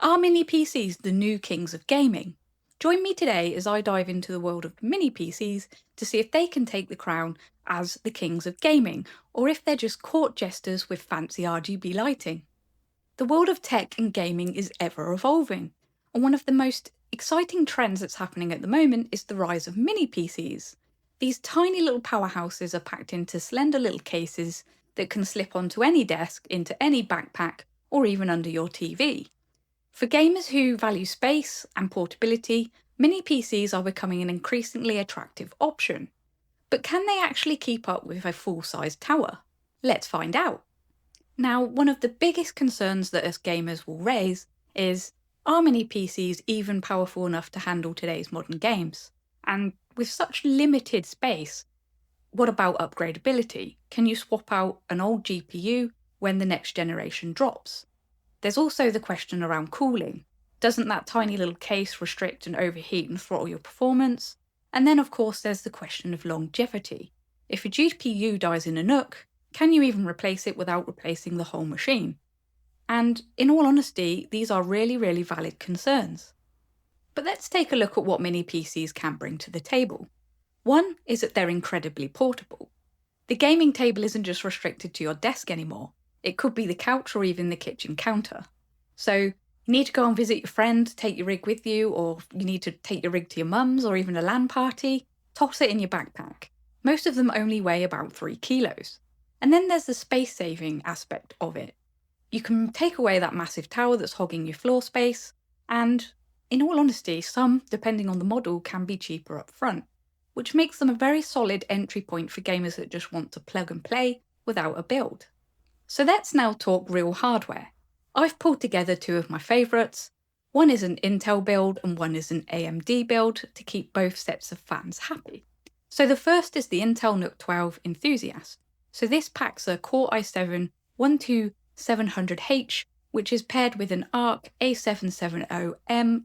Are mini PCs the new kings of gaming? Join me today as I dive into the world of mini PCs to see if they can take the crown as the kings of gaming, or if they're just court jesters with fancy RGB lighting. The world of tech and gaming is ever evolving, and one of the most exciting trends that's happening at the moment is the rise of mini PCs. These tiny little powerhouses are packed into slender little cases that can slip onto any desk, into any backpack, or even under your TV. For gamers who value space and portability, mini PCs are becoming an increasingly attractive option. But can they actually keep up with a full-size tower? Let's find out. Now, one of the biggest concerns that us gamers will raise is, are mini PCs even powerful enough to handle today's modern games? And with such limited space, what about upgradeability? Can you swap out an old GPU when the next generation drops? There's also the question around cooling. Doesn't that tiny little case restrict and overheat and throttle your performance? And then of course there's the question of longevity. If a GPU dies in a nook, can you even replace it without replacing the whole machine? And in all honesty, these are really valid concerns. But let's take a look at what mini PCs can bring to the table. One is that they're incredibly portable. The gaming table isn't just restricted to your desk anymore. It could be the couch or even the kitchen counter. So you need to go and visit your friend, take your rig with you, or you need to take your rig to your mum's or even a LAN party, toss it in your backpack. Most of them only weigh about 3 kilos. And then there's the space saving aspect of it. You can take away that massive tower that's hogging your floor space, and in all honesty, some, depending on the model, can be cheaper up front, which makes them a very solid entry point for gamers that just want to plug and play without a build. So let's now talk real hardware. I've pulled together two of my favourites. One is an Intel build and one is an AMD build to keep both sets of fans happy. So the first is the Intel NUC 12 Enthusiast. So this packs a Core i7-12700H, which is paired with an ARC A770M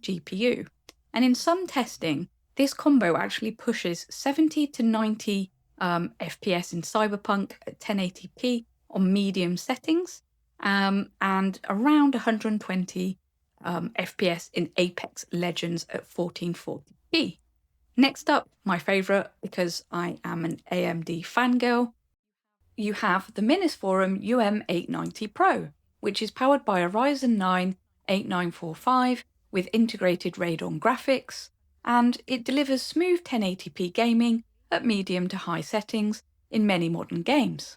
GPU. And in some testing, this combo actually pushes 70 to 90 FPS in Cyberpunk at 1080p on medium settings, and around 120 FPS in Apex Legends at 1440p. Next up, my favourite, because I am an AMD fangirl, you have the Minisforum UM890 Pro, which is powered by a Ryzen 9 8945 with integrated Radeon graphics, and it delivers smooth 1080p gaming at medium to high settings in many modern games.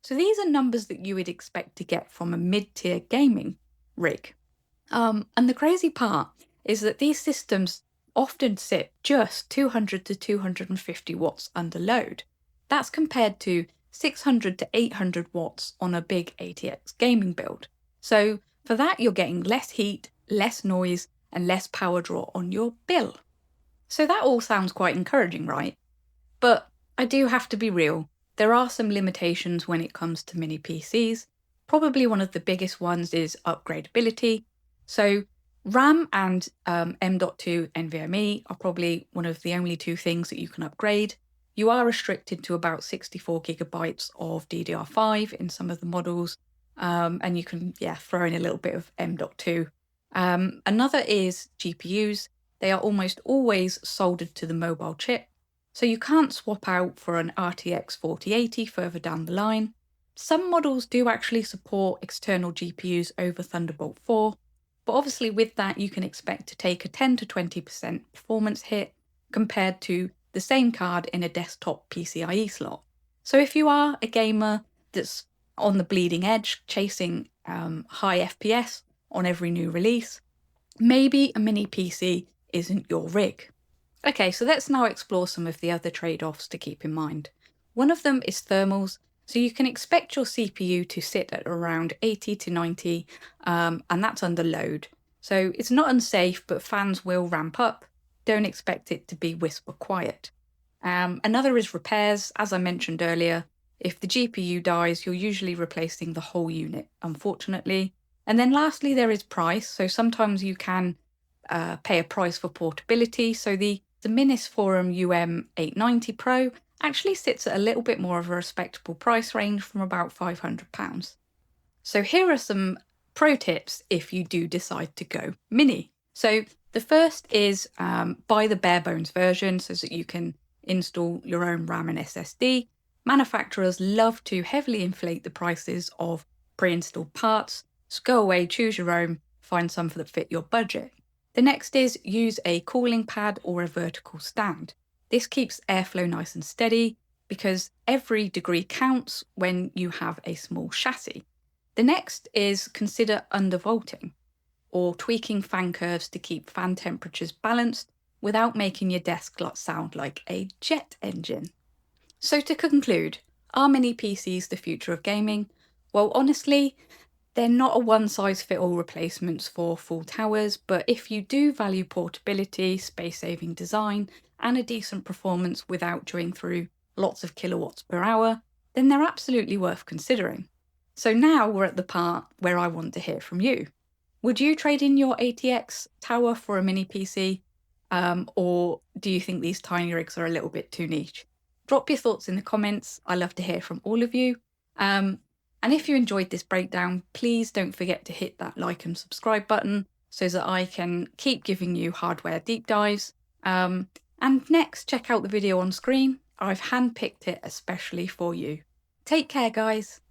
So these are numbers that you would expect to get from a mid-tier gaming rig. And the crazy part is that these systems often sit just 200 to 250 watts under load. That's compared to 600 to 800 watts on a big ATX gaming build. So for that, you're getting less heat, less noise, and less power draw on your bill. So that all sounds quite encouraging, right? But I do have to be real. There are some limitations when it comes to mini PCs. Probably one of the biggest ones is upgradeability. So RAM and M.2 NVMe are probably one of the only two things that you can upgrade. You are restricted to about 64 gigabytes of DDR5 in some of the models, and you can throw in a little bit of M.2. Another is GPUs. They are almost always soldered to the mobile chip, so you can't swap out for an RTX 4080 further down the line. Some models do actually support external GPUs over Thunderbolt 4, but obviously with that you can expect to take a 10 to 20% performance hit compared to the same card in a desktop PCIe slot. So if you are a gamer that's on the bleeding edge, chasing high FPS on every new release, maybe a mini PC isn't your rig. Okay, so let's now explore some of the other trade-offs to keep in mind. One of them is thermals, so you can expect your CPU to sit at around 80 to 90, and that's under load. So it's not unsafe, but fans will ramp up. Don't expect it to be whisper quiet. Another is repairs. As I mentioned earlier, if the GPU dies, you're usually replacing the whole unit, unfortunately. And then lastly, there is price. So sometimes you can pay a price for portability. So the Minisforum UM890 Pro actually sits at a little bit more of a respectable price range from about £500. So here are some pro tips if you do decide to go mini. So the first is buy the bare bones version so that you can install your own RAM and SSD. Manufacturers love to heavily inflate the prices of pre-installed parts, so go away, choose your own, find some that fit your budget. The next is use a cooling pad or a vertical stand. This keeps airflow nice and steady because every degree counts when you have a small chassis. The next is consider undervolting or tweaking fan curves to keep fan temperatures balanced without making your desk sound like a jet engine. So to conclude, are mini PCs the future of gaming? Well, honestly, they're not a one-size-fits-all replacements for full towers, but if you do value portability, space-saving design, and a decent performance without chewing through lots of kilowatts per hour, then they're absolutely worth considering. So now we're at the part where I want to hear from you. Would you trade in your ATX tower for a mini PC? Or do you think these tiny rigs are a little bit too niche? Drop your thoughts in the comments. I love to hear from all of you. And if you enjoyed this breakdown, please don't forget to hit that like and subscribe button so that I can keep giving you hardware deep dives. And next, check out the video on screen. I've handpicked it especially for you. Take care, guys.